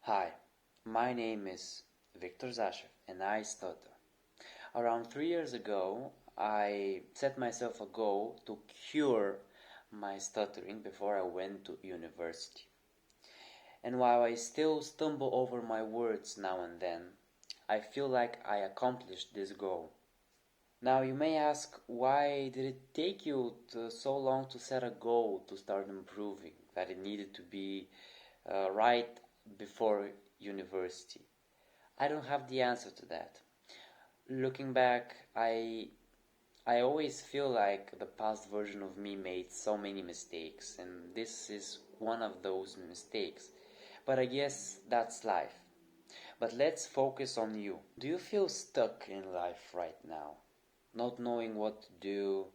Hi, my name is Victor Zashev and I stutter. Around 3 years ago, I set myself a goal to cure my stuttering before I went to university. And while I still stumble over my words now and then, I feel like I accomplished this goal. Now you may ask, why did it take you so long to set a goal to start improving, that it needed to be right before university? I don't have the answer to that. Looking back, I always feel like the past version of me made so many mistakes, and this is one of those mistakes. But I guess that's life. But let's focus on you. Do you feel stuck in life right now? Not knowing what to do,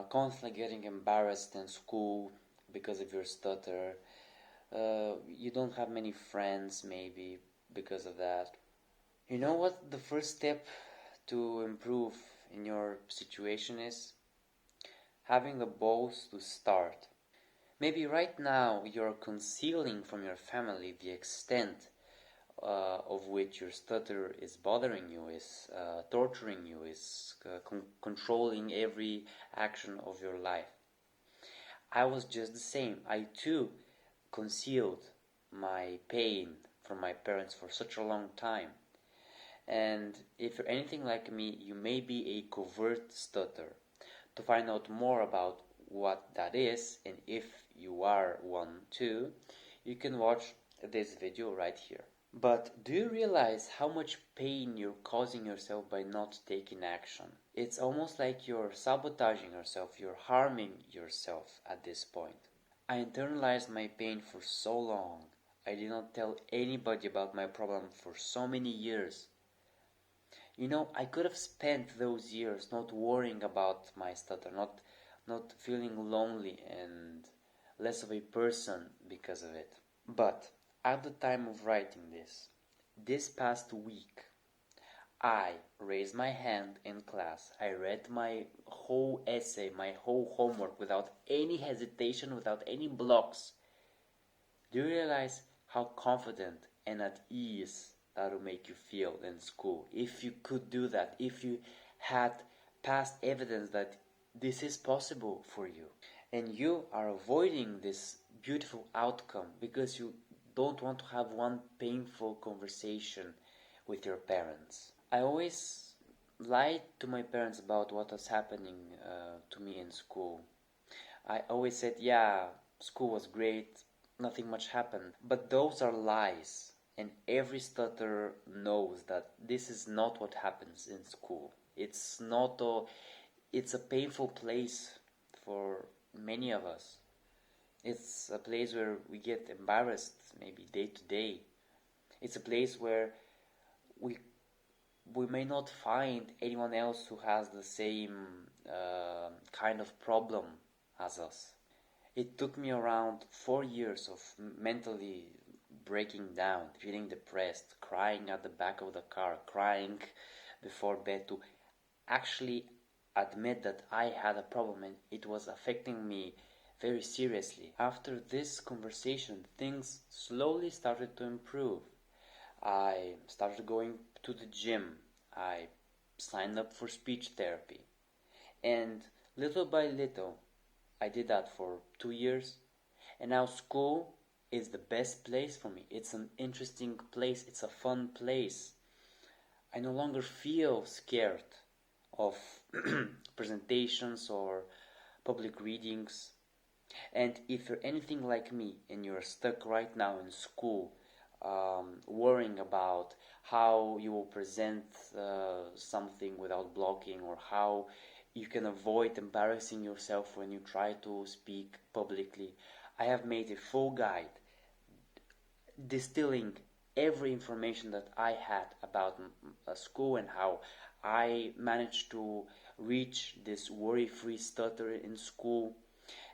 constantly getting embarrassed in school because of your stutter. You don't have many friends, maybe, because of that. You know what the first step to improve in your situation is? Having the balls to start. Maybe right now you're concealing from your family the extent of which your stutter is bothering you, is torturing you, is controlling every action of your life. I was just the same. I too concealed my pain from my parents for such a long time. And if you're anything like me, you may be a covert stutter. To find out more about what that is, and if you are one too, you can watch this video right here. But do you realize how much pain you're causing yourself by not taking action? It's almost like you're sabotaging yourself, you're harming yourself at this point. I internalized my pain for so long. I did not tell anybody about my problem for so many years. You know, I could have spent those years not worrying about my stutter, not feeling lonely and less of a person because of it. But at the time of writing this past week, I raised my hand in class. I read my whole essay, my whole homework without any hesitation, without any blocks. Do you realize how confident and at ease that will make you feel in school? If you could do that, if you had past evidence that this is possible for you, and you are avoiding this beautiful outcome because you don't want to have one painful conversation with your parents. I always lied to my parents about what was happening to me in school. I always said, yeah, school was great, nothing much happened. But those are lies, and every stutterer knows that this is not what happens in school. It's not a, it's a painful place for many of us. It's a place where we get embarrassed maybe day to day. It's a place where we we may not find anyone else who has the same kind of problem as us. It took me around 4 years of mentally breaking down, feeling depressed, crying at the back of the car, crying before bed to actually admit that I had a problem and it was affecting me very seriously. After this conversation, things slowly started to improve. I started going to the gym. I signed up for speech therapy. And little by little, I did that for 2 years. And now school is the best place for me. It's an interesting place. It's a fun place. I no longer feel scared of presentations or public readings. And if you're anything like me and you're stuck right now in school, worrying about how you will present something without blocking, or how you can avoid embarrassing yourself when you try to speak publicly, I have made a full guide distilling every information that I had about school and how I managed to reach this worry-free stutter in school.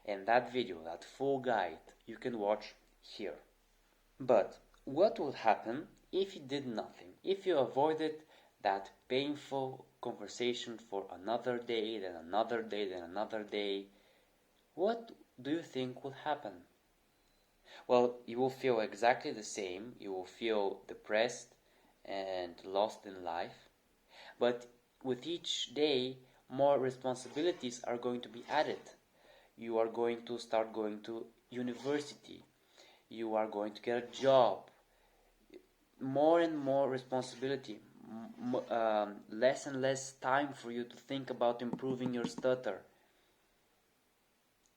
And that video, that full guide, you can watch here. But what would happen if you did nothing? If you avoided that painful conversation for another day, then another day, then another day? What do you think would happen? Well, you will feel exactly the same. You will feel depressed and lost in life. But with each day, more responsibilities are going to be added. You are going to start going to university. You are going to get a job. More and more responsibility. Less and less time for you to think about improving your stutter.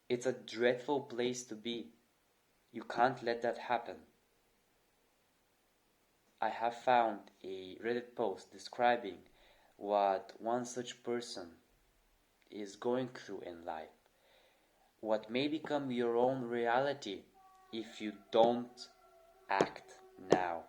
It's a dreadful place to be. You can't let that happen. I have found a Reddit post describing what one such person is going through in life. What may become your own reality if you don't act now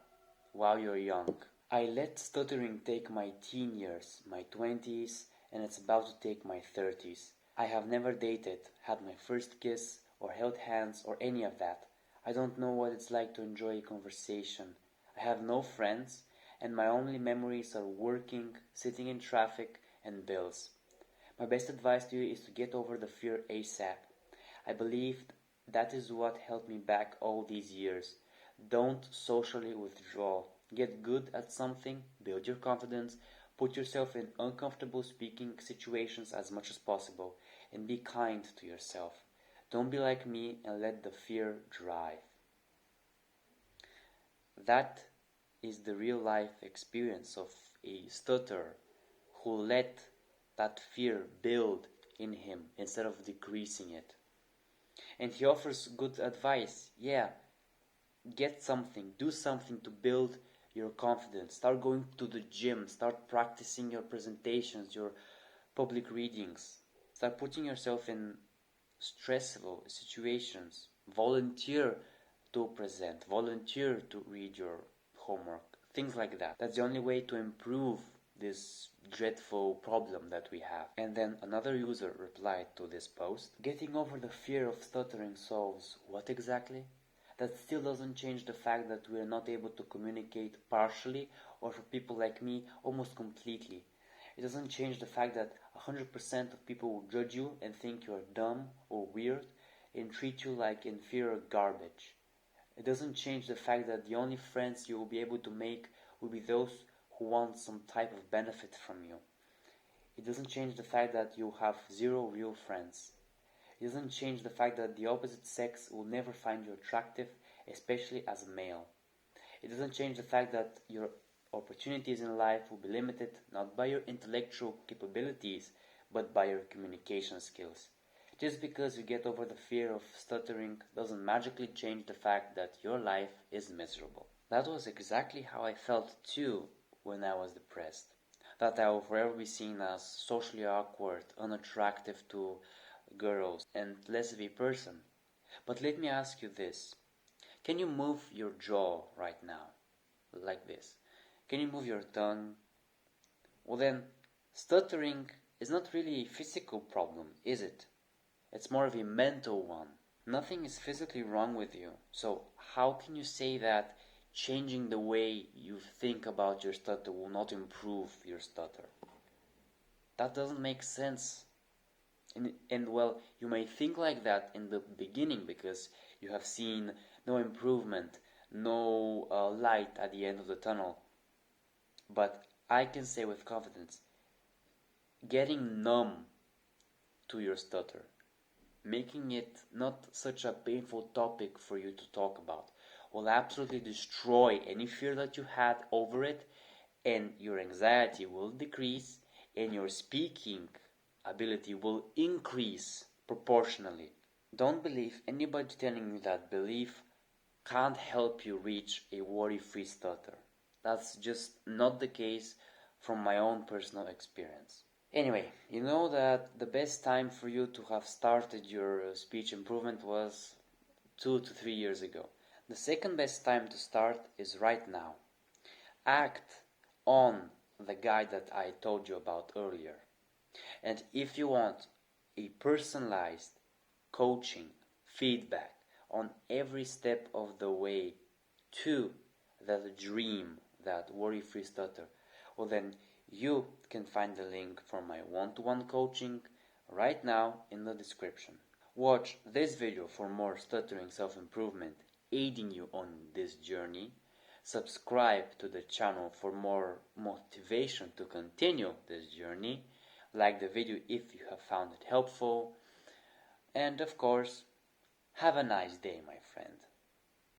while you're young. I let stuttering take my teen years, my 20s, and it's about to take my 30s. I have never dated, had my first kiss, or held hands, or any of that. I don't know what it's like to enjoy a conversation. I have no friends, and my only memories are working, sitting in traffic, and bills. My best advice to you is to get over the fear ASAP. I believe that is what held me back all these years. Don't socially withdraw. Get good at something, build your confidence, put yourself in uncomfortable speaking situations as much as possible, and be kind to yourself. Don't be like me and let the fear drive. That is the real life experience of a stutterer who let that fear build in him instead of decreasing it. And he offers good advice. Yeah, get something, do something to build your confidence. Start going to the gym, start practicing your presentations, your public readings. Start putting yourself in stressful situations. Volunteer to present, volunteer to read your homework, things like that. That's the only way to improve this dreadful problem that we have. And then another user replied to this post, getting over the fear of stuttering solves what exactly? That still doesn't change the fact that we are not able to communicate partially, or for people like me, almost completely. It doesn't change the fact that 100% of people will judge you and think you are dumb or weird and treat you like inferior garbage. It doesn't change the fact that the only friends you will be able to make will be those who want some type of benefit from you. It doesn't change the fact that you have zero real friends. It doesn't change the fact that the opposite sex will never find you attractive, especially as a male. It doesn't change the fact that your opportunities in life will be limited not by your intellectual capabilities, but by your communication skills. Just because you get over the fear of stuttering doesn't magically change the fact that your life is miserable. That was exactly how I felt too when I was depressed. That I will forever be seen as socially awkward, unattractive to girls, and less of a person. But let me ask you this. Can you move your jaw right now? Like this. Can you move your tongue? Well then, stuttering is not really a physical problem, is it? It's more of a mental one. Nothing is physically wrong with you. So how can you say that changing the way you think about your stutter will not improve your stutter? That doesn't make sense. And well, you may think like that in the beginning because you have seen no improvement, no light at the end of the tunnel. But I can say with confidence, getting numb to your stutter, making it not such a painful topic for you to talk about, will absolutely destroy any fear that you had over it, and your anxiety will decrease, and your speaking ability will increase proportionally. Don't believe anybody telling you that belief can't help you reach a worry-free stutter. That's just not the case from my own personal experience. Anyway, you know that the best time for you to have started your speech improvement was 2 to 3 years ago. The second best time to start is right now. Act on the guide that I told you about earlier. And if you want a personalized coaching, feedback on every step of the way to that dream, that worry-free stutter, well then you can find the link for my one-to-one coaching right now in the description. Watch this video for more stuttering self-improvement aiding you on this journey. Subscribe to the channel for more motivation to continue this journey. Like the video if you have found it helpful. And of course, have a nice day, my friend.